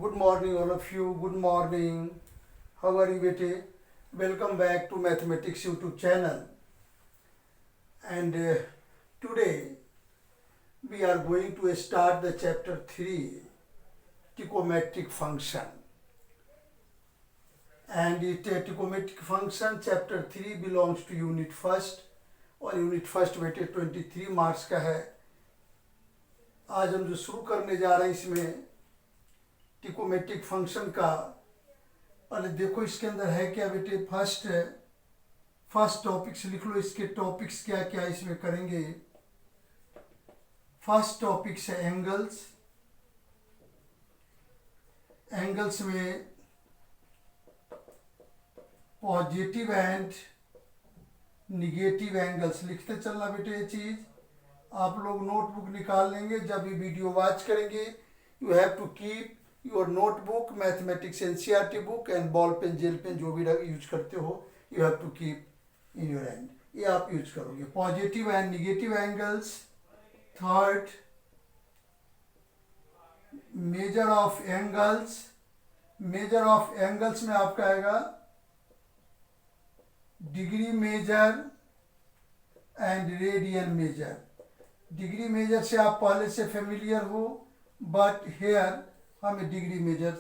Good morning, all of you. Good morning. How are you, bete? Welcome back to Mathematics YouTube channel. And today we are going to start the chapter 3, trigonometric function. And trigonometric function chapter 3 belongs to unit first. और unit first बेटे 23 marks का है. आज हम जो शुरू करने जा रहे हैं इसमें ट्रिगोनोमेट्रिक फंक्शन का. पहले देखो इसके अंदर है क्या बेटे. फर्स्ट टॉपिक्स लिख लो. इसके टॉपिक्स क्या क्या इसमें करेंगे. फर्स्ट टॉपिक्स है एंगल्स. एंगल्स में पॉजिटिव एंड निगेटिव एंगल्स लिखते चलना बेटे. ये चीज आप लोग नोटबुक निकाल लेंगे जब ये वीडियो वॉच करेंगे. You have to keep your notebook, mathematics NCERT book and ball pen, gel pen जो भी यूज करते हो, you have to keep in your hand. ये आप यूज करोगे. Positive and negative angles. Third, measure of angles. Measure of angles में आपका आएगा degree measure and radian measure. Degree measure से आप पहले से फेमिलियर हो, बट हेयर हमें डिग्री मेजर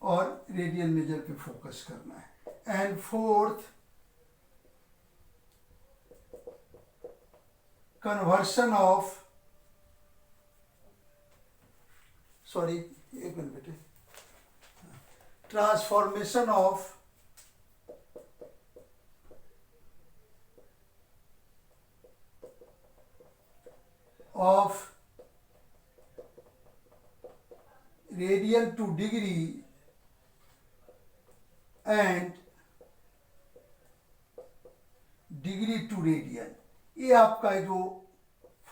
और रेडियन मेजर पे फोकस करना है. And fourth, conversion of, sorry एक मिनट बेटे, transformation of radian to degree and degree to radian. ये आपका जो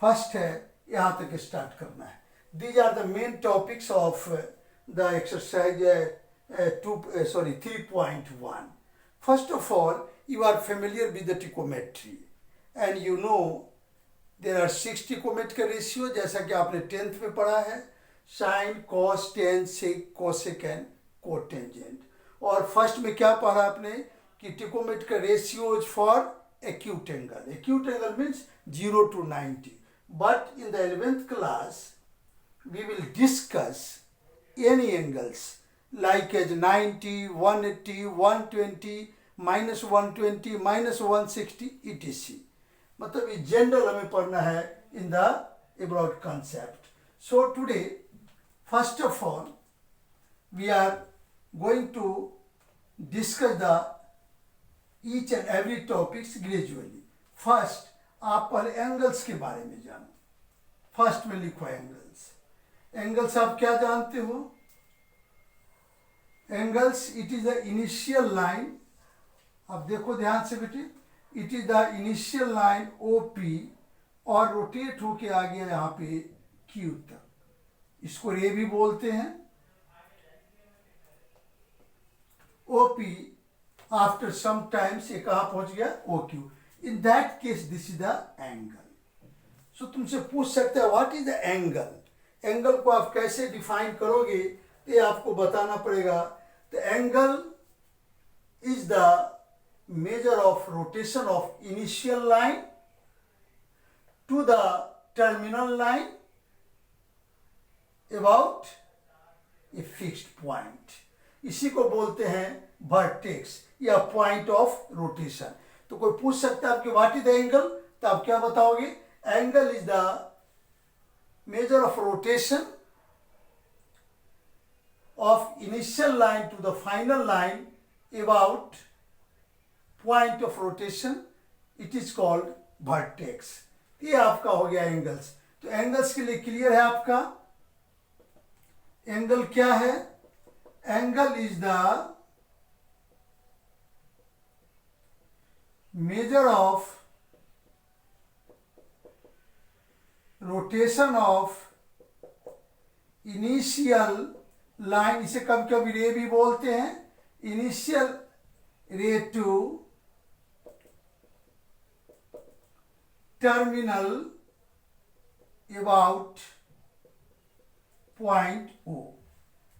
फर्स्ट है यहां तक स्टार्ट करना है. These are the main topics of the exercise 3.1. First of all, you are familiar with the trigonometry and you know there are 6 trigonometric ratio जैसा कि आपने 10th में पढ़ा है. Sine, cos, tan, sec, cosec and cotangent. और first में क्या पढ़ा आपने कि trigonometric ratios for acute angle. Acute angle means 0 to 90. But in the 11th class we will discuss any angles like as 90, 180, 120, -120, -160 etc. मतलब ये जनरल हमें पढ़ना है in the about concept. So today first of all we are going to discuss the each and every topics gradually. First आप पहले angles के बारे में जानो. फर्स्ट में लिखो एंगल्स. एंगल्स आप क्या जानते हो. Angles it is the initial line. अब देखो ध्यान से बेटे. It is the initial line OP और रोटेट होके आ गया यहाँ पे क्यू तक. इसको रे भी बोलते हैं. ओपी आफ्टर सम टाइम्स ये कहाँ पहुंच गया O Q. In that case this is the angle. So तुमसे पूछ सकते हैं what is the angle. Angle को आप कैसे डिफाइन करोगे ये आपको बताना पड़ेगा. The angle is the measure of rotation of initial line to the terminal line about a fixed point. इसी को बोलते हैं वर्टेक्स या पॉइंट ऑफ रोटेशन. तो कोई पूछ सकता है आपके व्हाट इज द एंगल, तो आप क्या बताओगे. Angle is the measure of rotation of initial line to the final line about point of rotation. It is called vertex. ये आपका हो गया एंगल्स. तो एंगल्स के लिए क्लियर है आपका. एंगल क्या है. Angle is the measure of rotation of initial line. इसे कभी कभी रे भी बोलते हैं. Initial ray to terminal about point O.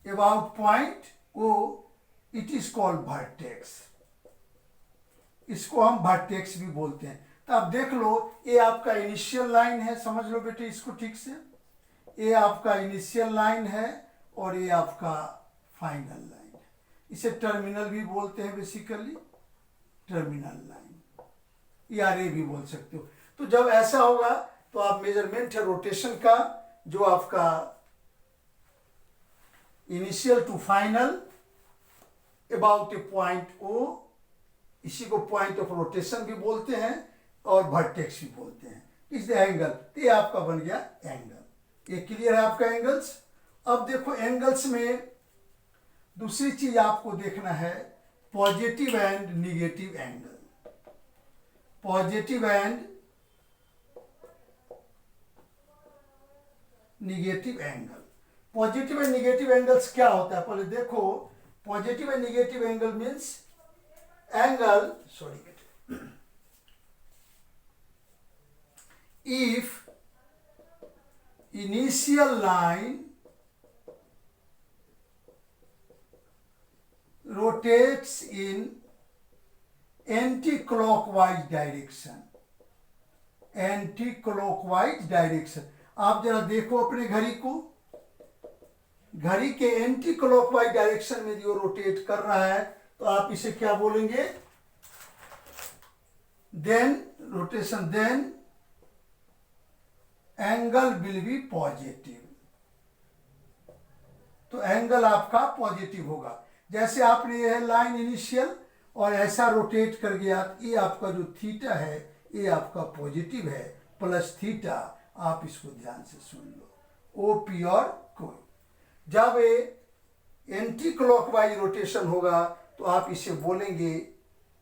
About point O, it is called vertex. इसको हम वर्टेक्स भी बोलते हैं। तो आप देख लो, ये आपका इनिशियल लाइन है, समझ लो बेटे इसको ठीक से। ये आपका इनिशियल लाइन है और ये आपका फाइनल लाइन है। इसे टर्मिनल भी बोलते हैं बेसिकली, टर्मिनल लाइन, या रे भी बोल सकते हो। तो जब ऐसा होगा तो आप मेजरमेंट है रोटेशन का, जो आपका initial to final about a point O, इसी को पॉइंट ऑफ रोटेशन भी बोलते हैं और वर्टेक्स भी बोलते हैं। इस द एंगल, ये आपका बन गया एंगल। ये क्लियर है आपका एंगल्स। अब देखो एंगल्स में दूसरी चीज आपको देखना है, positive and negative angle. Positive and negative angle. Positive and negative angles क्या होता है पहले देखो। Positive and negative angle means angle, sorry, if initial line rotates in anti-clockwise direction, anti-clockwise direction. आप जरा देखो अपने घड़ी को, घड़ी के एंटी क्लॉकवाइज डायरेक्शन में जो रोटेट कर रहा है, तो आप इसे क्या बोलेंगे, then rotation, then angle will be positive. तो एंगल आपका पॉजिटिव होगा। जैसे आपने यह लाइन इनिशियल और ऐसा रोटेट कर गया, ये आपका जो थीटा है ये आपका पॉजिटिव है, प्लस थीटा। आप इसको ध्यान से सुन लो, ओ पी और कोई। जब ये एंटी क्लॉकवाइज रोटेशन होगा तो आप इसे बोलेंगे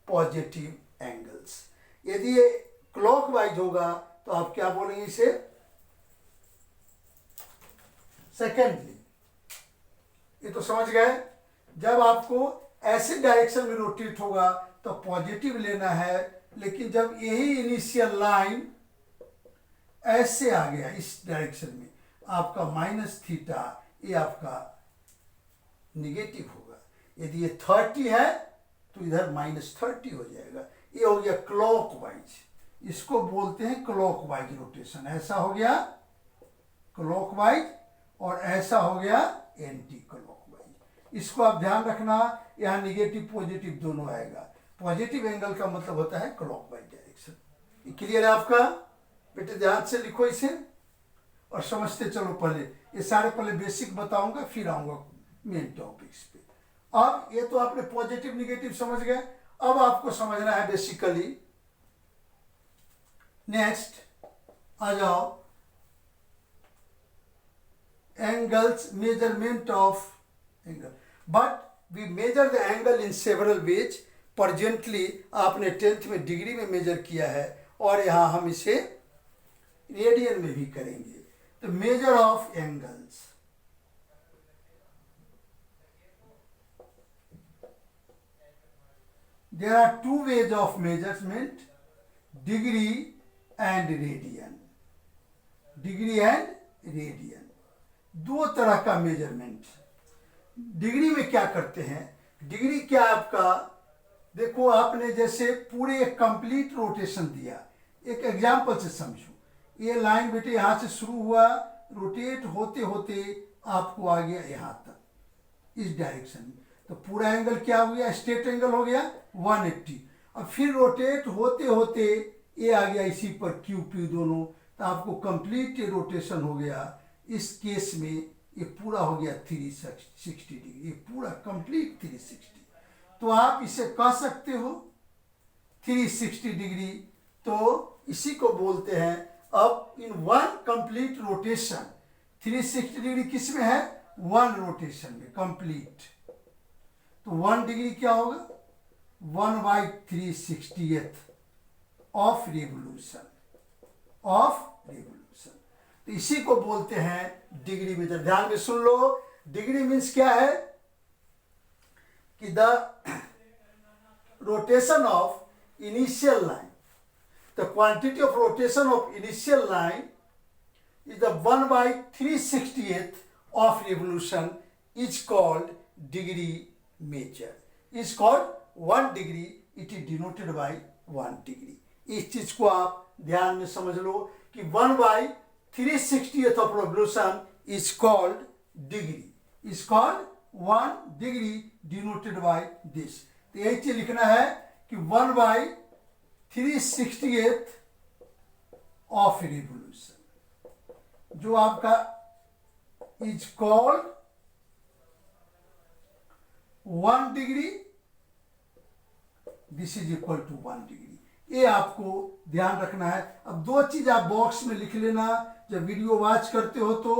पॉजिटिव एंगल्स। यदि ये क्लॉकवाइज होगा तो आप क्या बोलेंगे इसे, सेकेंडली। ये तो समझ गए। जब आपको ऐसे डायरेक्शन में रोटेट होगा तो पॉजिटिव लेना है, लेकिन जब यही इनिशियल लाइन ऐसे आ गया इस डायरेक्शन में, आपका माइनस थीटा, ये आपका निगेटिव होगा। यदि ये 30 है तो इधर -30 हो जाएगा। ये हो गया क्लॉकवाइज, इसको बोलते हैं क्लॉकवाइज रोटेशन। ऐसा हो गया क्लॉकवाइज और ऐसा हो गया एंटी क्लॉकवाइज। इसको आप ध्यान रखना, यहाँ निगेटिव पॉजिटिव दोनों आएगा। पॉजिटिव एंगल का मतलब होता है क्लॉकवाइज डायरेक्शन। क्लियर है आपका बेटे? ध्यान से लिखो इसे और समझते चलो। पहले ये सारे पहले बेसिक बताऊंगा, फिर आऊंगा मेन टॉपिक्स पे। अब ये तो आपने पॉजिटिव निगेटिव समझ गए। अब आपको समझना है बेसिकली, नेक्स्ट आ जाओ, angles, measurement of angle, but we measure the angle in several ways. Presently आपने 10th में डिग्री में मेजर किया है और यहाँ हम इसे रेडियन में भी करेंगे। तो major of angles, there are two ways of measurement, degree and radian. Degree and radian, दो तरह का मेजरमेंट। डिग्री में क्या करते हैं, डिग्री क्या आपका, देखो आपने जैसे पूरे एक कंप्लीट रोटेशन दिया। एक एग्जांपल से समझो, ये लाइन बेटे यहाँ से शुरू हुआ, रोटेट होते होते आपको आ गया यहाँ तक इस डायरेक्शन में, तो पूरा एंगल क्या हो गया, स्ट्रेट एंगल हो गया 180। अब फिर रोटेट होते होते ये आ गया इसी पर क्यू पी दोनों, तो आपको कंप्लीट रोटेशन हो गया। इस केस में ये पूरा हो गया 360 डिग्री, ये पूरा कंप्लीट 360। तो आप इसे कह सकते हो 360 डिग्री। तो इसी को बोलते हैं, अब in one complete rotation 360 degree किस में है, वन रोटेशन में कंप्लीट। तो 1 डिग्री क्या होगा, 1/360th ऑफ रिवोल्यूशन, तो इसी को बोलते हैं डिग्री मेजर। ध्यान में सुन लो, डिग्री मीन्स क्या है कि the rotation of initial line, the quantity of rotation of initial line is the 1/360th of revolution is called degree measure. Is called 1 degree. It is denoted by 1 degree. इस चीज को आप ध्यान में समझ लो कि 1/360th of revolution is called degree. Is called 1 degree denoted by this. तो यही चीज लिखना है कि 1/360th of revolution जो आपका is called 1 degree. This is equal to 1 degree. ये आपको ध्यान रखना है. अब दो चीज आप बॉक्स में लिख लेना. जब वीडियो वॉच करते हो तो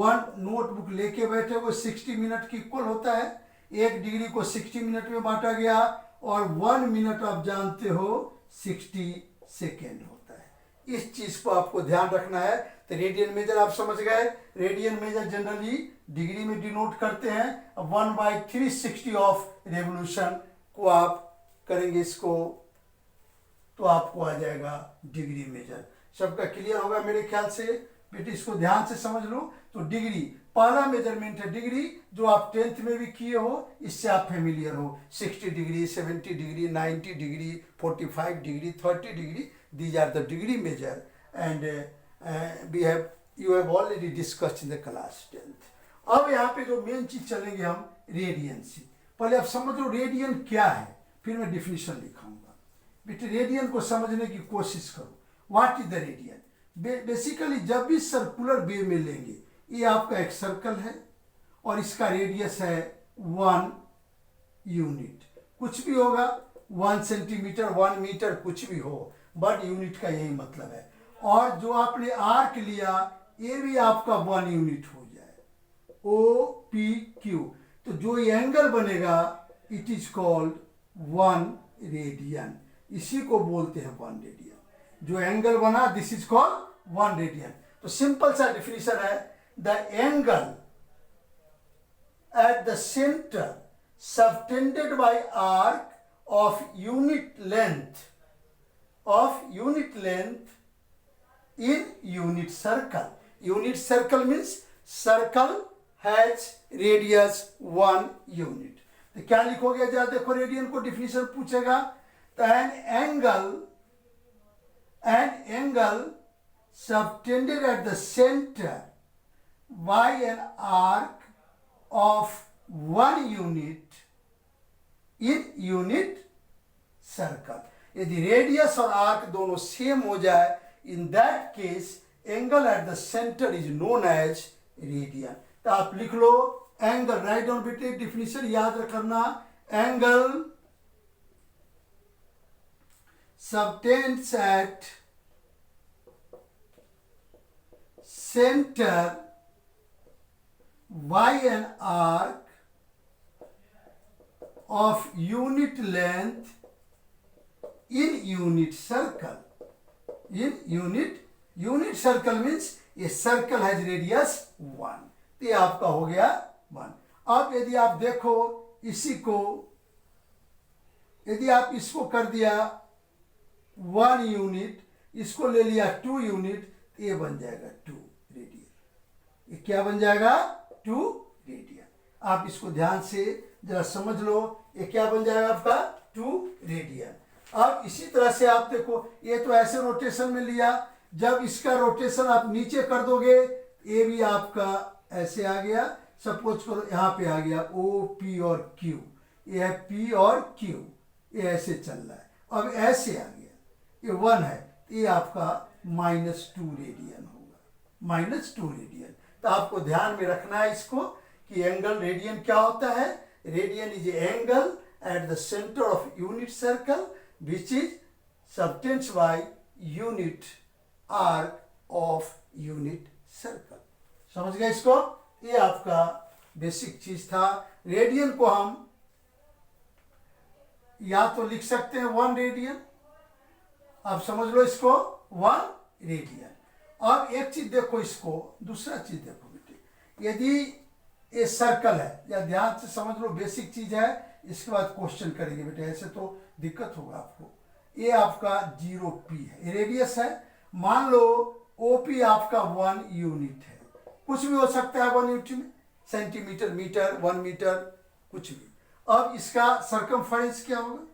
1 नोटबुक लेके बैठे वो 60 मिनट की इक्वल होता है. 1 डिग्री को 60 मिनट में बांटा गया और 1 मिनट आप जानते हो 60 सेकेंड होता है. इस चीज को आपको ध्यान रखना है. तो रेडियन मेजर आप समझ गए. रेडियन मेजर जनरली डिग्री में डिनोट करते हैं. 1/360 ऑफ रेवोल्यूशन को आप करेंगे इसको तो आपको आ जाएगा डिग्री मेजर. सबका क्लियर होगा मेरे ख्याल से. बेटे इसको ध्यान से समझ लो. तो डिग्री पहला मेजरमेंट है डिग्री जो आप 10th में भी किए हो. इससे आप फेमिलियर हो. 60 degree 70 degree 90 degree 45 degree 30 degree. These are the degree measure and you have already discussed in the class 10th. अब यहाँ पे जो मेन चीज चलेंगे हम रेडियन से. पहले आप समझ लो रेडियन क्या है फिर मैं डिफिनीशन लिखाऊंगा. बेटे रेडियन को समझने की कोशिश करो. What is the radian? Basically जब भी सर्कुलर वेव में लेंगे ये आपका एक सर्कल है और इसका रेडियस है 1 यूनिट. कुछ भी होगा 1 सेंटीमीटर 1 मीटर कुछ भी हो बट यूनिट का यही मतलब है. और जो आपने आर्क लिया ये भी आपका 1 यूनिट हो जाए. OPQ. तो जो ये एंगल बनेगा इट इज कॉल्ड 1 रेडियन. इसी को बोलते हैं 1 रेडियन. जो एंगल बना दिस इज कॉल्ड 1 रेडियन. तो सिंपल सा डिफिनीशन है the angle at the centre subtended bye arc of unit length in unit circle. Unit circle means circle has radius 1 unit. तो क्या लिखोगे जरा देखो रेडियन को डिफिनीशन पूछेगा. तो an angle subtended at the center by an arc of 1 unit in unit circle. यदि radius और आर्क दोनों सेम हो जाए in that case angle at the center is known as radian. तो आप लिख लो एंगल. राइट डाउन बेटे definition याद रखना. Angle subtends at center by an arc of unit length in unit circle. In unit circle means a circle has radius 1. ये आपका हो गया 1. अब यदि आप देखो इसी को यदि आप इसको कर दिया 1 यूनिट इसको ले लिया 2 यूनिट ये बन जाएगा 2 रेडियन. ये क्या बन जाएगा 2 रेडियन. आप इसको ध्यान से जरा समझ लो. ये क्या बन जाएगा आपका 2 रेडियन. अब इसी तरह से आप देखो ये तो ऐसे रोटेशन में लिया. जब इसका रोटेशन आप नीचे कर दोगे ये भी आपका ऐसे आ गया. सपोज करो यहाँ पे आ गया OP और Q. ये है P और Q. ये ऐसे चल रहा है. अब ऐसे आ गया ये 1 है. ये आपका -2 रेडियन होगा. -2 रेडियन. तो आपको ध्यान में रखना है इसको कि एंगल रेडियन क्या होता है. Radian is angle at the centre of unit circle which is subtends by unit arc of unit circle. समझ गए इसको. ये आपका बेसिक चीज था. रेडियन को हम या तो लिख सकते हैं 1 रेडियन. आप समझ लो इसको 1 रेडियन. अब एक चीज देखो इसको दूसरा चीज देखो बेटे. यदि ये सर्कल है या ध्यान से समझ लो बेसिक चीज है. इसके बाद क्वेश्चन करेंगे बेटे. ऐसे तो दिक्कत होगा आपको. ये आपका 0P है. रेडियस है. मान लो OP आपका 1 यूनिट है. कुछ भी हो सकता है 1 यूनिट में. सेंटीमीटर, मीटर, 1 मीटर, कुछ भी। अब इसका सर्कमफरेंस क्या होगा?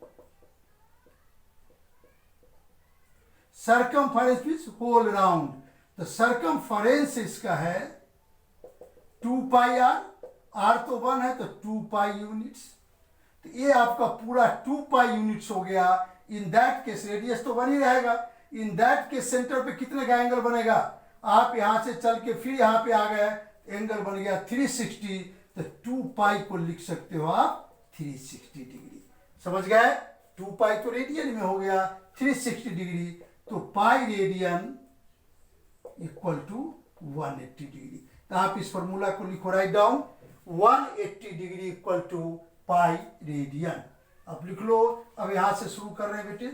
Circumference means whole round. तो सर्कमफरेंस इसका है 2 पाई आर, आर तो 1 है तो 2 पाई यूनिट्स। तो ये आपका पूरा 2 पाई यूनिट्स हो गया। इन दैट केस रेडियस तो 1 ही रहेगा। इन दैट केस सेंटर पे कितने का एंगल बनेगा? आप यहां से चल के फिर यहां पे आ गए, एंगल बन गया 360। तो 2 पाई को लिख सकते हो आप 360 डिग्री। समझ गए? 2 पाई तो रेडियन में हो गया, 360 डिग्री तो pi radian equal to 180 degree. तो आप इस फॉर्मूला को लिखो, write down, 180 degree equal to pi radian. अब लिख लो। अब यहां से शुरू कर रहे हैं बेटे,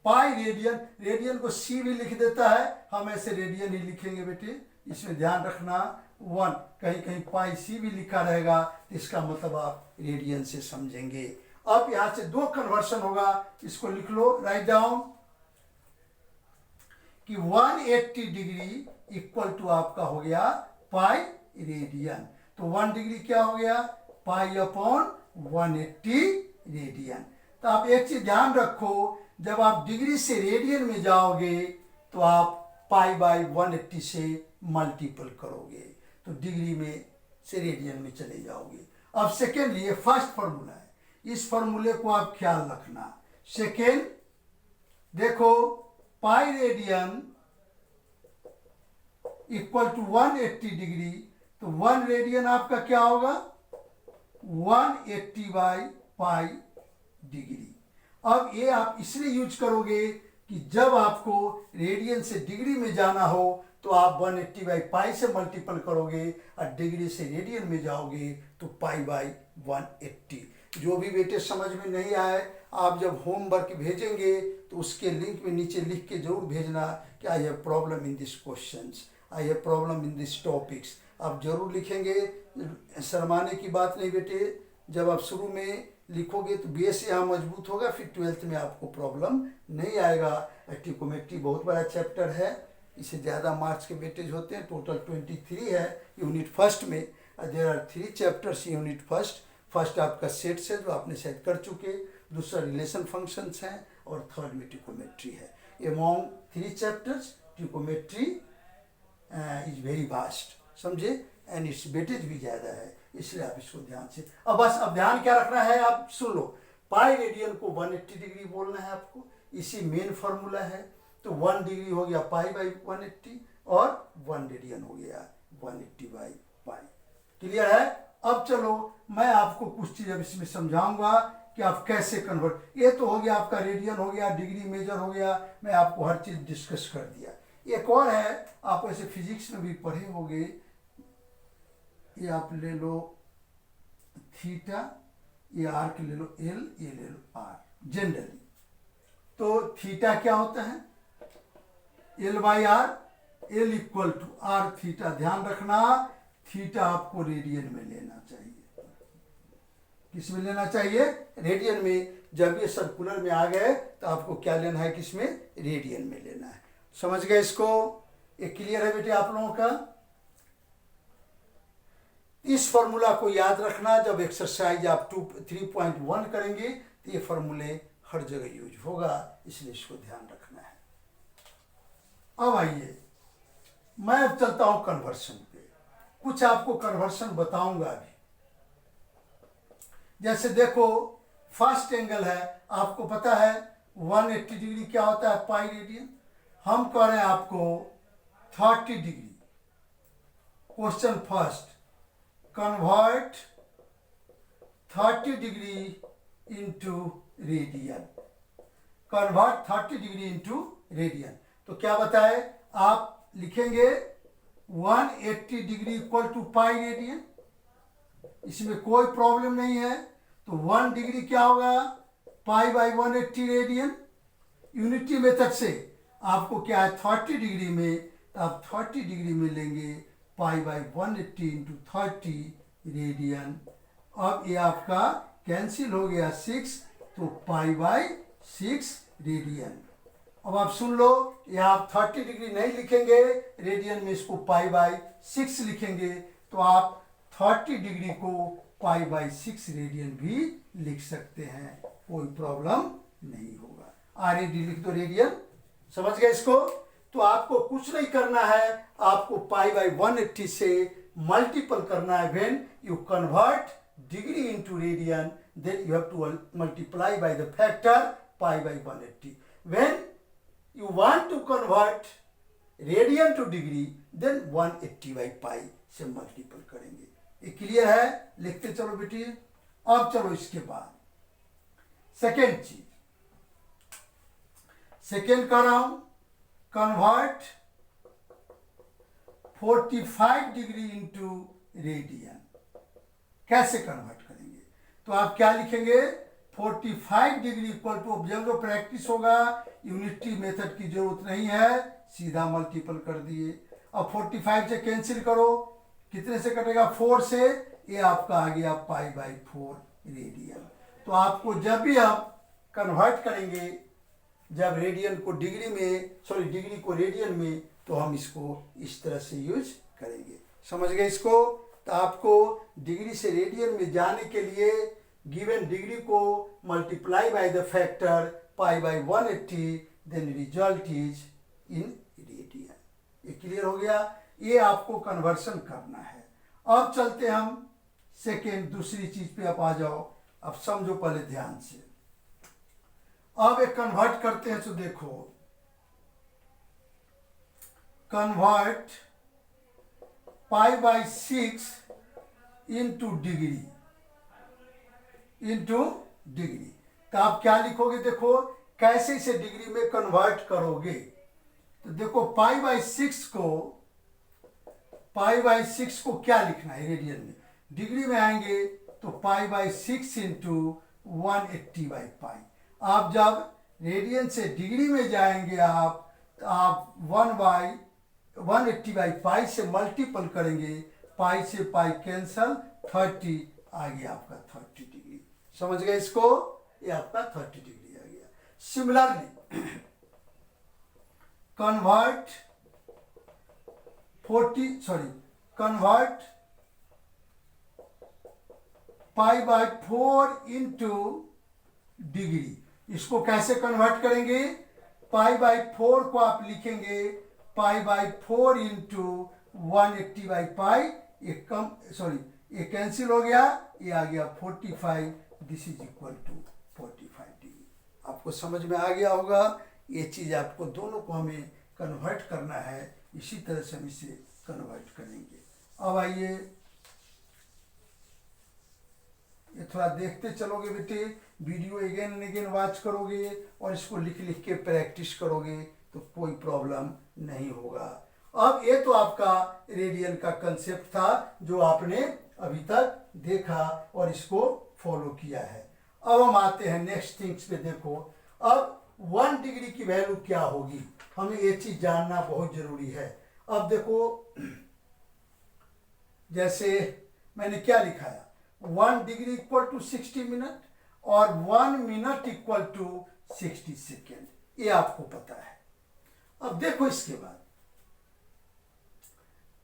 पाई रेडियन। रेडियन को सी भी लिख देता है, हम ऐसे रेडियन ही लिखेंगे बेटे, इसमें ध्यान रखना। 1 कहीं कहीं पाई सी भी लिखा रहेगा, इसका मतलब आप रेडियन से समझेंगे। अब यहां से 2 कन्वर्शन होगा, इसको लिख लो, राइट डाउन, कि 180 डिग्री इक्वल टू आपका हो गया पाई रेडियन। तो 1 डिग्री क्या हो गया? Pi upon 180 radian. तो आप एक चीज ध्यान रखो, जब आप डिग्री से रेडियन में जाओगे तो आप पाई बाई 180 से मल्टीपल करोगे, तो डिग्री में से रेडियन में चले जाओगे। अब सेकेंडली, ये फर्स्ट फॉर्मूला है, इस फॉर्मूले को आप ख्याल रखना। सेकेंड देखो, pi radian equal to 180 degree, तो 1 रेडियन आपका क्या होगा? 180 बाई पाई डिग्री। अब ये आप इसलिए यूज करोगे कि जब आपको रेडियन से डिग्री में जाना हो तो आप 180 बाई पाई से मल्टीपल करोगे, और डिग्री से रेडियन में जाओगे तो पाई बाई 180। जो भी बेटे समझ में नहीं आए, आप जब होमवर्क भेजेंगे तो उसके लिंक में नीचे लिख के जरूर भेजना कि I have problem in this questions, I have problem in this topics. आप जरूर लिखेंगे, शर्माने की बात नहीं बेटे। जब आप शुरू में लिखोगे तो बेस यहाँ मजबूत होगा, फिर 12th में आपको प्रॉब्लम नहीं आएगा। ट्रिकोमेट्री बहुत बड़ा चैप्टर है, इसे ज़्यादा मार्क्स के वेटेज होते हैं। टोटल 23 है यूनिट फर्स्ट में। There are 3 chapters unit first. First आपका सेट्स है जो आपने सेट कर चुके, दूसरा रिलेशन फंक्शंस हैं, और थर्ड में ट्रिकोमेट्री है। Among 3 chapters trigonometry is very vast, समझे, एंड इट्स वेटेज भी ज़्यादा है, इसलिए आप इसको ध्यान से। अब बस अब ध्यान क्या रखना है, आप सुन लो। पाई रेडियन को 180 डिग्री बोलना है आपको, इसी मेन फॉर्मूला है। तो 1 डिग्री हो गया पाई बाई 180, और 1 रेडियन हो गया 180 बाई पाई। क्लियर है? अब चलो मैं आपको कुछ चीज़ अब इसमें समझाऊंगा कि आप कैसे कन्वर्ट। ये तो हो गया आपका रेडियन हो गया, डिग्री मेजर हो गया, मैं आपको हर चीज़ डिस्कस कर दिया। एक और है, आप ऐसे फिजिक्स में भी पढ़े होंगे, ये आप ले लो थीटा, ये आर्क ले लो एल, ये ले लो आर जनरली। तो थीटा क्या होता है? L by r, l equal to r theta. ध्यान रखना, थीटा आपको रेडियन में लेना चाहिए। किस में लेना चाहिए? रेडियन में। जब ये सर्कुलर में आ गए तो आपको क्या लेना है? किसमें? रेडियन में लेना है। समझ गए इसको? ये क्लियर है बेटे आप लोगों का? इस फॉर्मूला को याद रखना, जब एक्सरसाइज आप 3.1 करेंगे तो ये फॉर्मूले हर जगह यूज होगा, इसलिए इसको ध्यान रखना है। अब आइए, मैं अब चलता हूं कन्वर्शन पे, कुछ आपको कन्वर्शन बताऊंगा अभी। जैसे देखो, फर्स्ट एंगल है, आपको पता है 180 डिग्री क्या होता है? Pi radian. हम कह रहे हैं आपको 30 डिग्री। Question first, convert 30 degree into radian. Convert 30 degree into radian. तो क्या बताए? आप लिखेंगे 180 degree equal to pi radian, इसमें कोई प्रॉब्लम नहीं है। तो 1 डिग्री क्या होगा? पाई बाई 180 रेडियन। यूनिटी मेथड से आपको क्या है? 30 डिग्री में, तो आप 30 डिग्री में लेंगे पाई बाई 180 इंटू 30 रेडियन। अब ये आपका कैंसिल हो गया 6, तो पाई बाई 6 रेडियन। अब आप सुन लो, यहाँ आप 30 डिग्री नहीं लिखेंगे रेडियन में, इसको पाई बाई 6 लिखेंगे, तो आप 30 डिग्री को पाई बाई 6 रेडियन भी लिख सकते हैं, कोई प्रॉब्लम नहीं होगा। RAD लिख दो रेडियन, समझ गए इसको। तो आपको कुछ नहीं करना है, आपको पाई बाई 180 से मल्टीपल करना है। When you convert degree into radian, then you have to multiply by the factor pi by 180. When you want to convert radian to degree, then 180 by pi से मल्टीपल करेंगे। ये क्लियर है? लिखते चलो बेटी। अब चलो इसके बाद सेकेंड चीज, सेकेंड कर रहा हूं, कन्वर्ट 45 डिग्री इंटू रेडियन। कैसे कन्वर्ट करेंगे? तो आप क्या लिखेंगे? 45 डिग्री इक्वल टू, अब जब प्रैक्टिस होगा यूनिटी मेथड की जरूरत नहीं है, सीधा मल्टीपल कर दिए। अब 45 से कैंसिल करो, कितने से कटेगा? 4 से, ये आपका आ गया पाई बाई 4 रेडियन। तो आपको जब भी आप कन्वर्ट करेंगे, जब रेडियन को डिग्री में, सॉरी डिग्री को रेडियन में, तो हम इसको इस तरह से यूज करेंगे। समझ गए इसको? तो आपको डिग्री से रेडियन में जाने के लिए गिवन डिग्री को multiply by the factor pi by 180, then result is in radian. ये क्लियर हो गया? ये आपको कन्वर्शन करना है। अब चलते हम सेकेंड, दूसरी चीज पे आप आ जाओ। अब समझो पहले ध्यान से। अब एक कन्वर्ट करते हैं, तो देखो, convert pi by 6 into degree, into degree. तो आप क्या लिखोगे? देखो कैसे इसे डिग्री में कन्वर्ट करोगे। तो देखो पाई बाई 6 को, पाई बाई 6 को क्या लिखना है रेडियन में? डिग्री में आएंगे तो pi by 6 into 180 by pi. आप जब रेडियन से डिग्री में जाएंगे आप 180 बाई पाई से मल्टीपल करेंगे, पाई से पाई कैंसल, 30 आ गया आपका 30 डिग्री। समझ गए इसको? ये आपका 30 डिग्री आ गया। Similarly convert convert pi by 4 into degree. इसको कैसे कन्वर्ट करेंगे? पाई बाई 4 को आप लिखेंगे pi by 4 into 180 by pi. एक कम, सॉरी ये कैंसिल हो गया, ये आ गया 45, this is equal to 45 degree. आपको समझ में आ गया होगा? ये चीज आपको दोनों को हमें कन्वर्ट करना है, इसी तरह से हम इसे कन्वर्ट करेंगे। अब आइए, ये थोड़ा देखते चलोगे बेटे, video again and again watch करोगे और इसको लिख लिख के प्रैक्टिस करोगे तो कोई प्रॉब्लम नहीं होगा। अब ये तो आपका रेडियन का कंसेप्ट था जो आपने अभी तक देखा और इसको फॉलो किया है। अब हम आते हैं नेक्स्ट थिंग्स पे। देखो अब 1 डिग्री की वैल्यू क्या होगी, हमें ये चीज जानना बहुत जरूरी है। अब देखो जैसे मैंने क्या लिखा है, 1 डिग्री इक्वल टू 60 मिनट और 1 मिनट इक्वल टू 60 सेकेंड, ये आपको पता है। अब देखो इसके बाद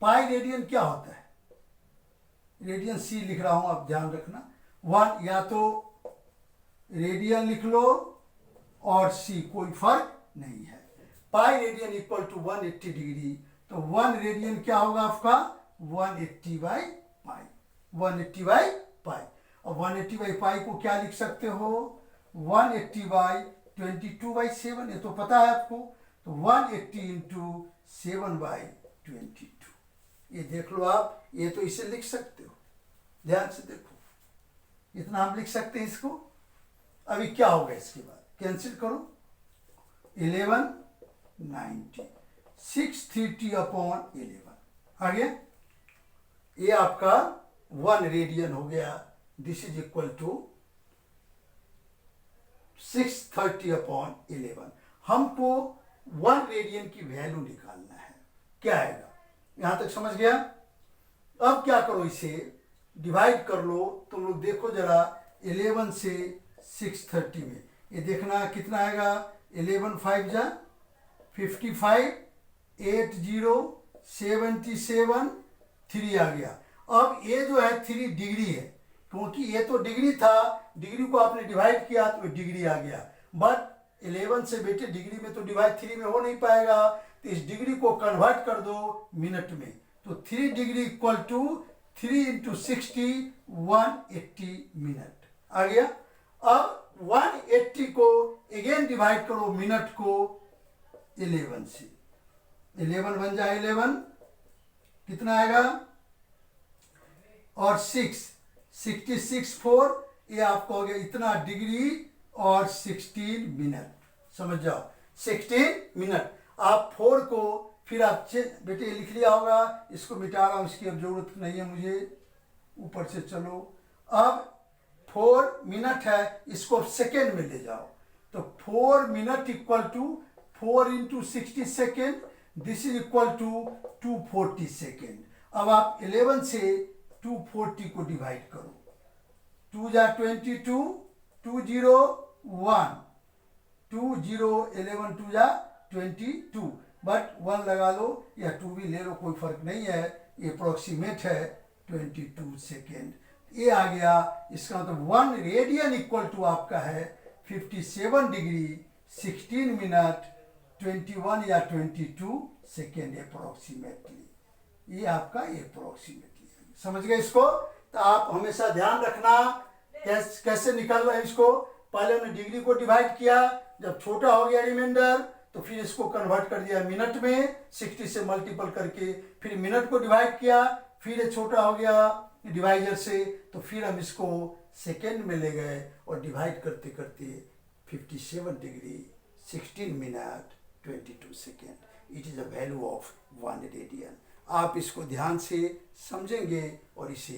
पाई रेडियन क्या होता है, रेडियन सी लिख रहा हूं, आप ध्यान रखना। 1 या तो रेडियन लिख लो और सी, कोई फर्क नहीं है। Pi radian equal to 180 degree, तो 1 रेडियन क्या होगा आपका 180 बाई पाई, 180 बाई पाई। अब 180 बाई पाई को क्या लिख सकते हो, 180 बाई 22 बाई 7, ये तो पता है आपको। तो 180 इंटू 7 बाई 22, ये देख लो आप, ये तो इसे लिख सकते हो, ध्यान से देखो, इतना हम लिख सकते हैं इसको। अभी क्या होगा इसके बाद, कैंसिल करो, 11 90, 630 अपॉन 11 आ गया। ये आपका 1 रेडियन हो गया, this is equal to 630 upon 11। हमको 1 रेडियन की वैल्यू निकालना है, क्या आएगा, यहां तक समझ गया। अब क्या करो, इसे डिवाइड कर लो। तुम लोग देखो जरा, 11 से 630 में ये देखना कितना आएगा, 11 5 जा 55, 80, 77, 3 आ गया। अब ये जो है 3 डिग्री है, क्योंकि ये तो डिग्री था, डिग्री को आपने डिवाइड किया तो डिग्री आ गया। बट 11 से बेटे डिग्री में तो डिवाइड 3 में हो नहीं पाएगा, तो इस डिग्री को कन्वर्ट कर दो मिनट में। तो 3 degree equal to 3 into 60, 180 minute आ गया। अब 180 को अगेन डिवाइड करो मिनट को 11 से, 11 बन जाए 11, कितना आएगा, और 66 4, ये आपको हो गया इतना डिग्री और 16 मिनट। समझ जाओ 16 मिनट। आप 4 को फिर आप बेटे लिख लिया होगा, इसको मिटा रहा हूं, इसकी अब जरूरत नहीं है मुझे, ऊपर से चलो। अब 4 मिनट है, इसको सेकेंड में ले जाओ, तो 4 minute equal to 4 into 60 second, this is equal to 240 second. अब आप 11 से 240 को डिवाइड करो, 2 जा 22, 2 0 1, 2 0 11, 2 जा 22, बट 1 लगा लो या 2 भी ले लो, कोई फर्क नहीं है, ये अप्रोक्सीमेट है 22 सेकेंड। ये आ गया, इसका मतलब 1 रेडियन इक्वल टू आपका है 57 डिग्री 16 मिनट 21 या 22 सेकेंड अप्रोक्सीमेटली। ये आपका अप्रोक्सीमेटली समझ गए इसको। तो आप हमेशा ध्यान रखना कैसे निकाल रहे हैं इसको। पहले हमने डिग्री को डिवाइड किया, जब छोटा हो गया रिमाइंडर तो फिर इसको कन्वर्ट कर दिया मिनट में 60 से मल्टीपल करके, फिर मिनट को डिवाइड किया, फिर ये छोटा हो गया डिवाइजर से, तो फिर हम इसको सेकेंड में ले गए और डिवाइड करते करते 57 degree 16 minute 22 second, it is a value of 1 radian. आप इसको ध्यान से समझेंगे और इसे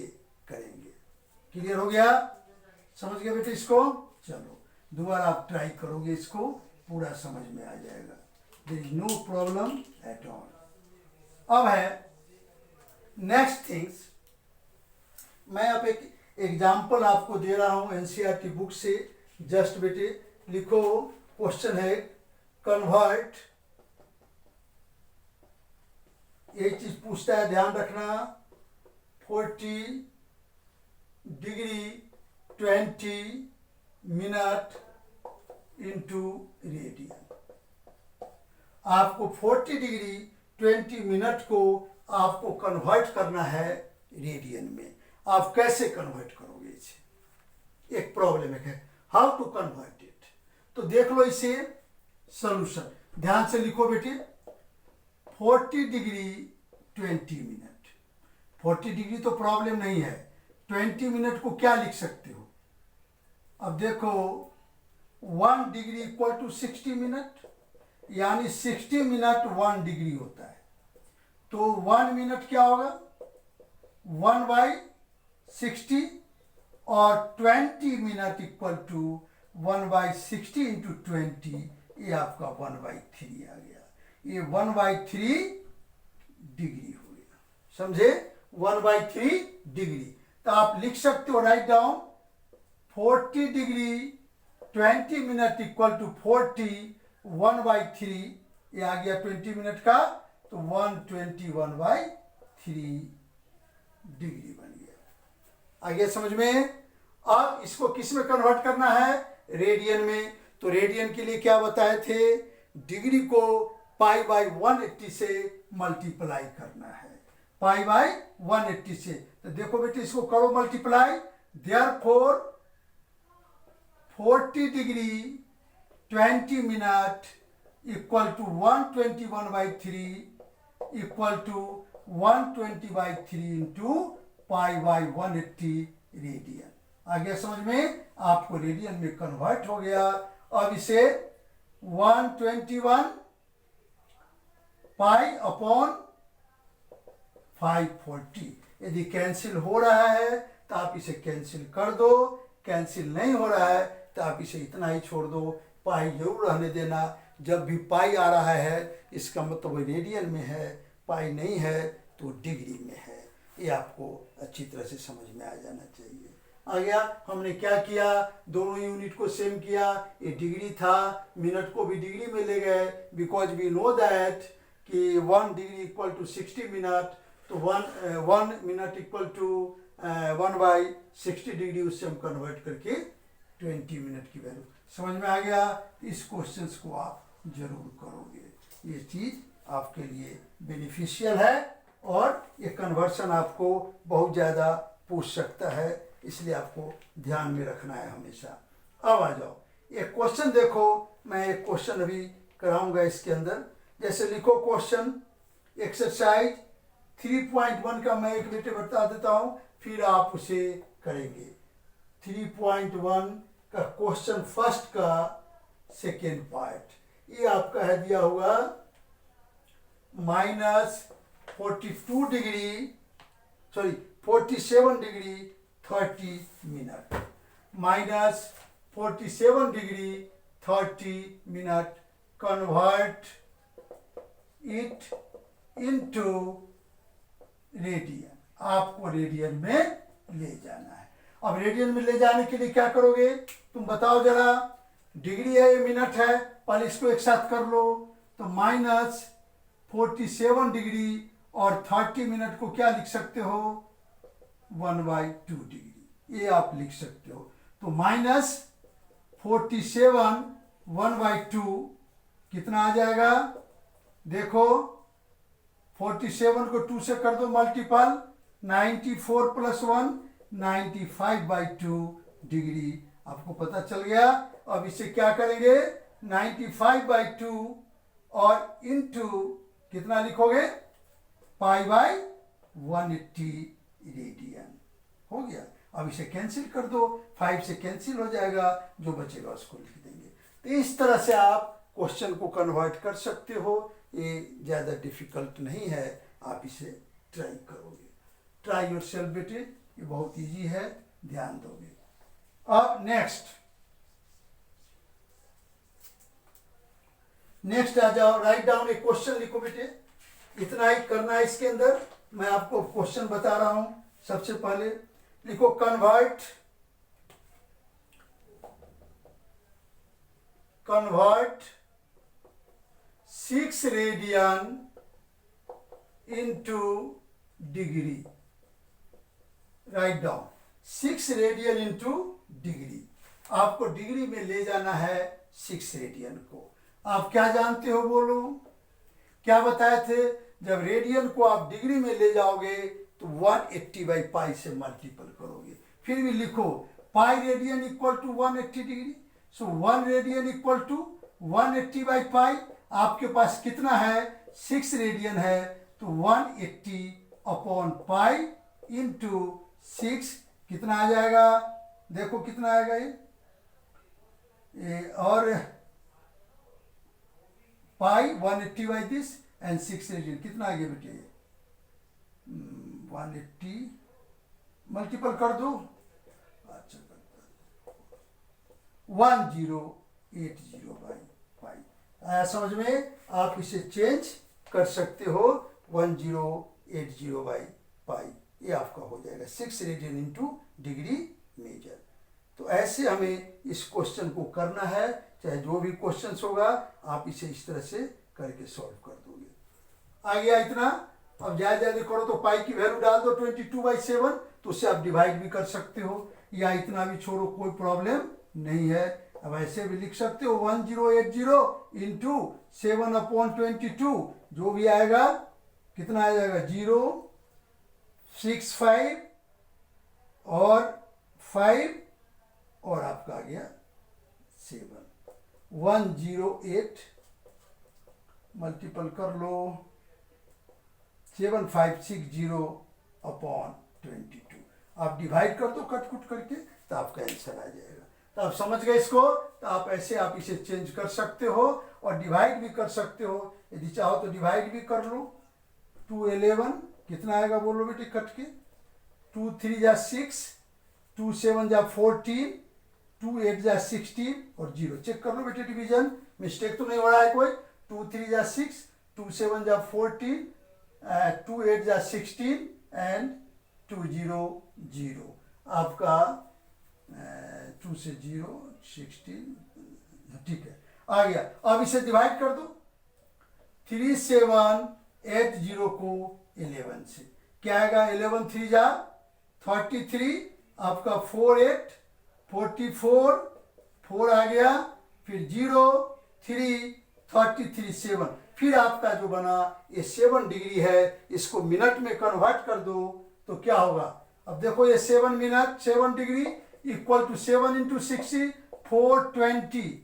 करेंगे। क्लियर हो गया, समझ गए बेटे इसको। चलो दोबारा आप ट्राई करोगे, इसको पूरा समझ में आ जाएगा, there is no problem at all. अब है नेक्स्ट थिंग्स, मैं अब एक एग्जाम्पल आपको दे रहा हूं एनसीईआरटी बुक से। जस्ट बेटे लिखो, क्वेश्चन है कन्वर्ट, ये चीज पूछता है, ध्यान रखना, 40 डिग्री 20 मिनट इंटू रेडियन। आपको 40 डिग्री 20 मिनट को आपको कन्वर्ट करना है रेडियन में। आप कैसे कन्वर्ट करोगे इसे, एक प्रॉब्लम है, हाउ टू कन्वर्ट इट। तो देख लो इसे सॉल्यूशन, ध्यान से लिखो बेटे, 40 डिग्री 20 मिनट। 40 डिग्री तो प्रॉब्लम नहीं है, 20 मिनट को क्या लिख सकते हो। अब देखो 1 डिग्री इक्वल टू 60 मिनट, यानी 60 मिनट 1 डिग्री होता है। तो 1 मिनट क्या होगा, 1/60, और 20 मिनट इक्वल टू 1/60 इंटू 20, ये आपका 1/3 आ गया। ये 1/3 डिग्री हो गया, समझे, 1/3 डिग्री। तो आप लिख सकते हो, write down, 40 degree 20 minute equal to 40 1/3, ये आ गया 20 मिनट का, तो 121/3 डिग्री बन गया। आ गया समझ में। अब इसको किस में कन्वर्ट करना है, रेडियन में। तो रेडियन के लिए क्या बताए थे, डिग्री को π/180 से मल्टीप्लाई करना है, π/180 से। तो देखो बेटे इसको करो multiply, therefore 40 degree 20 minute equal to 121/3 equal to 120/3 into π/180 radian. आ गया समझ में, आपको रेडियन में कन्वर्ट हो गया। अब इसे 121 π/540, यदि कैंसिल हो रहा है तो आप इसे कैंसिल कर दो, कैंसिल नहीं हो रहा है तो आप इसे इतना ही छोड़ दो, पाई जरूर रहने देना। जब भी पाई आ रहा है इसका मतलब वो रेडियन में है, पाई नहीं है तो डिग्री में है। ये आपको अच्छी तरह से समझ में आ जाना चाहिए। आ गया। हमने क्या किया, दोनों यूनिट को सेम किया, ये डिग्री था, मिनट को भी डिग्री में ले गए, बिकॉज वी नो दैट कि 1 डिग्री इक्वल टू 60 मिनट, तो 1 मिनट इक्वल टू 1/60 डिग्री, उससे हम कन्वर्ट करके 20 मिनट की वैल्यू। समझ में आ गया? इस क्वेश्चन को आप जरूर करोगे, ये चीज़ आपके लिए बेनिफिशियल है और ये कन्वर्शन आपको बहुत ज़्यादा पूछ सकता है, इसलिए आपको ध्यान में रखना है हमेशा। अब आ जाओ, एक क्वेश्चन देखो, मैं एक क्वेश्चन अभी कराऊंगा इसके अंदर। जैसे लिखो क्वेश्चन एक्सरसाइज 3.1 का मैं एक बेटे बता देता हूँ, फिर आप उसे करेंगे। 3.1 का क्वेश्चन फर्स्ट का सेकेंड पार्ट, ये आपका है दिया हुआ -42 degree, sorry 47 degree 30 minute, -47 degree 30 minute, convert it into radian. आपको रेडियन में ले जाना है। अब रेडियन में ले जाने के लिए क्या करोगे, तुम बताओ जरा। डिग्री है, ये मिनट है, पहले इसको एक साथ कर लो। तो -47 डिग्री और 30 मिनट को क्या लिख सकते हो, 1/2 डिग्री, ये आप लिख सकते हो। तो -47 1/2 कितना आ जाएगा, देखो 47 को 2 से कर दो मल्टीपल, 94 + 1 95/2 डिग्री, आपको पता चल गया। अब इसे क्या करेंगे, 95/2 और इनटू कितना लिखोगे, π/180 रेडियन, हो गया। अब इसे कैंसिल कर दो, 5 से कैंसिल हो जाएगा, जो बचेगा उसको लिख देंगे। तो इस तरह से आप क्वेश्चन को कन्वर्ट कर सकते हो, ये ज़्यादा डिफिकल्ट नहीं है, आप इसे ट्राई करोगे। ट्राई योरसेल्फ बेटे, ये बहुत इजी है, ध्यान दोगे। अब नेक्स्ट आ जाओ, राइट डाउन एक क्वेश्चन लिखो बेटे, इतना ही करना है इसके अंदर। मैं आपको क्वेश्चन बता रहा हूं। सबसे पहले लिखो convert 6 radian into degree. Write down 6 radian into degree, आपको डिग्री में ले जाना है 6 रेडियन को। आप क्या जानते हो, बोलो, क्या बताए थे, जब रेडियन को आप डिग्री में ले जाओगे तो 180/π से मल्टीपल करोगे। फिर भी लिखो pi radian equal to 180 degree, so 1 radian equal to 180/π। आपके पास कितना है, 6 रेडियन है, तो 180/π इंटू 6 कितना आ जाएगा, देखो कितना आएगा ये और पाई 180/this एंड 6 रेडियन कितना आ गया बेटे, 180 मल्टीपल कर दो, अच्छा 1080/π आया समझ में। आप इसे चेंज कर सकते हो, 1080/π, ये आपका हो जाएगा 6 रेडियन इंटू डिग्री मेजर। तो ऐसे हमें इस क्वेश्चन को करना है, चाहे जो भी क्वेश्चन होगा आप इसे इस तरह से करके सॉल्व कर दोगे। आ गया इतना। अब ज्यादा करो तो पाई की वैल्यू डाल दो 22/7, तो उससे आप डिवाइड भी कर सकते हो, या इतना भी छोड़ो, कोई प्रॉब्लम नहीं है। अब ऐसे भी लिख सकते हो 1080 इंटू 7/22, जो भी आएगा कितना आ जाएगा, 065 और 5 और आपका आ गया 7, 108 मल्टीपल कर लो 7560/22। आप डिवाइड कर दो कट कुट करके, तो आपका आंसर आ जाएगा। तो आप समझ गए इसको, तो आप ऐसे आप इसे चेंज कर सकते हो और डिवाइड भी कर सकते हो। यदि चाहो तो डिवाइड भी कर लो, 211 कितना आएगा बोलो बेटे कट के, 2 3 जा 6, 2 7 जा 14, 2 8 जा 16 और 0 चेक कर लो बेटे, डिवीजन मिस्टेक तो नहीं हो रहा है कोई। 2 3 जा 6, 2 7 जा 14, 2 8 जा 16 एंड 2 0 0। आपका 2 से 0 16, ठीक है आ गया। अब इसे डिवाइड कर दो, 3780 को 11 से, क्या आएगा 11 3 जा 33, आपका 48 44 4 आ गया, फिर 0 3 33 7, फिर आपका जो बना ये 7 डिग्री है, इसको मिनट में कन्वर्ट कर दो तो क्या होगा। अब देखो ये 7 minute 7 degree equal to 7 into 60 420,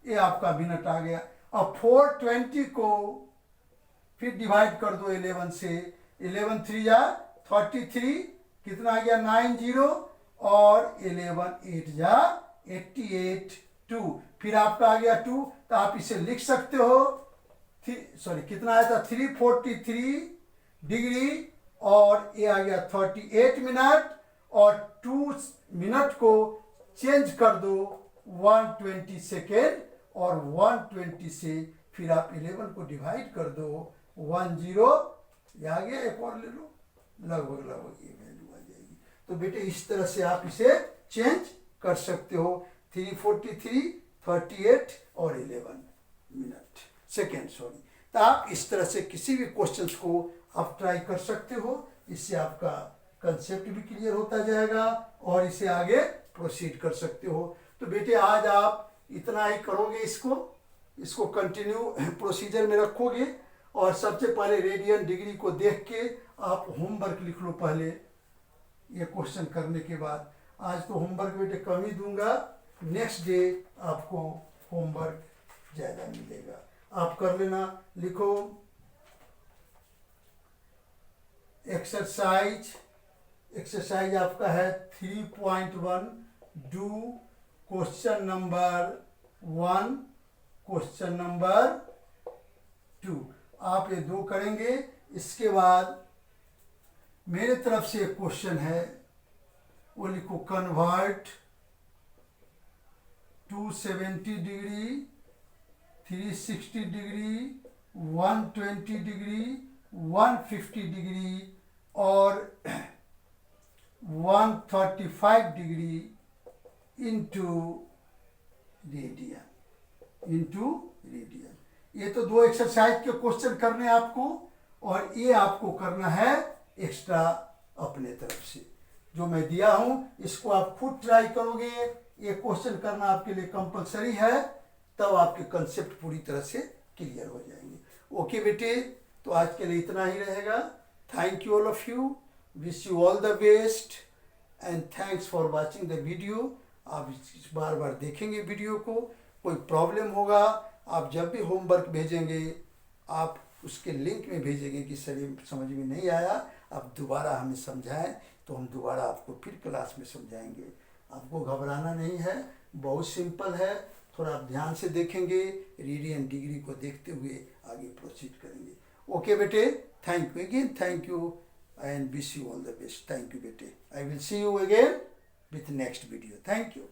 ये आपका मिनट आ गया। अब 420 को फिर डिवाइड कर दो 11 से, 11 3 जा 33, कितना आ गया 90, और 11 8 जा 88 2, फिर आपका आ गया 2, तो आप इसे लिख सकते हो, सॉरी कितना आया था 343 डिग्री, और ये आ गया 38 मिनट, और 2 मिनट को चेंज कर दो 120 सेकेंड, और 120 से फिर आप 11 को डिवाइड कर दो 10, ये आ गया, एक और ले लो, लगभग ये वैल्यू आ जाएगी। तो बेटे इस तरह से आप इसे चेंज कर सकते हो, 343 38 और 11 मिनट सेकेंड, सॉरी। तो आप इस तरह से किसी भी क्वेश्चंस को आप ट्राई कर सकते हो, इससे आपका कंसेप्ट भी क्लियर होता जाएगा और इसे आगे प्रोसीड कर सकते हो। तो बेटे आज आप इतना ही करोगे, इसको कंटिन्यू प्रोसीजर में रखोगे, और सबसे पहले रेडियन डिग्री को देख के आप होमवर्क लिख लो पहले, ये क्वेश्चन करने के बाद। आज तो होमवर्क बेटे कम ही दूंगा, नेक्स्ट डे आपको होमवर्क ज़्यादा मिलेगा, आप कर लेना। लिखो एक्सरसाइज आपका है 3.1, do question number 1 question number 2, आप ये 2 करेंगे। इसके बाद मेरे तरफ से एक क्वेश्चन है, वो लिखो convert 270 degree 360 degree 120 degree 150 degree और 135 डिग्री इंटू रेडियन। ये तो 2 एक्सरसाइज के क्वेश्चन करने हैं आपको, और ये आपको करना है एक्स्ट्रा अपने तरफ से। जो मैं दिया हूं इसको आप खुद ट्राई करोगे, ये क्वेश्चन करना आपके लिए कंपलसरी है, तब आपके कंसेप्ट पूरी तरह से क्लियर हो जाएंगे। ओके बेटे, तो आज के लिए इतना ही रहेगा। Thank you all of you, wish you all the best and thanks for watching the video. आप बार बार देखेंगे वीडियो को, कोई प्रॉब्लम होगा आप जब भी होमवर्क भेजेंगे आप उसके लिंक में भेजेंगे कि सर ये समझ में नहीं आया, आप दोबारा हमें समझाएं, तो हम दोबारा आपको फिर क्लास में समझाएंगे। आपको घबराना नहीं है, बहुत सिंपल है, थोड़ा आप ध्यान से देखेंगे, रेडियन डिग्री को देखते हुए आगे प्रोसीड करेंगे। ओके बेटे, thank you again, thank you and wish you all the best. Thank you बेटे, I will see you again with next video. Thank you.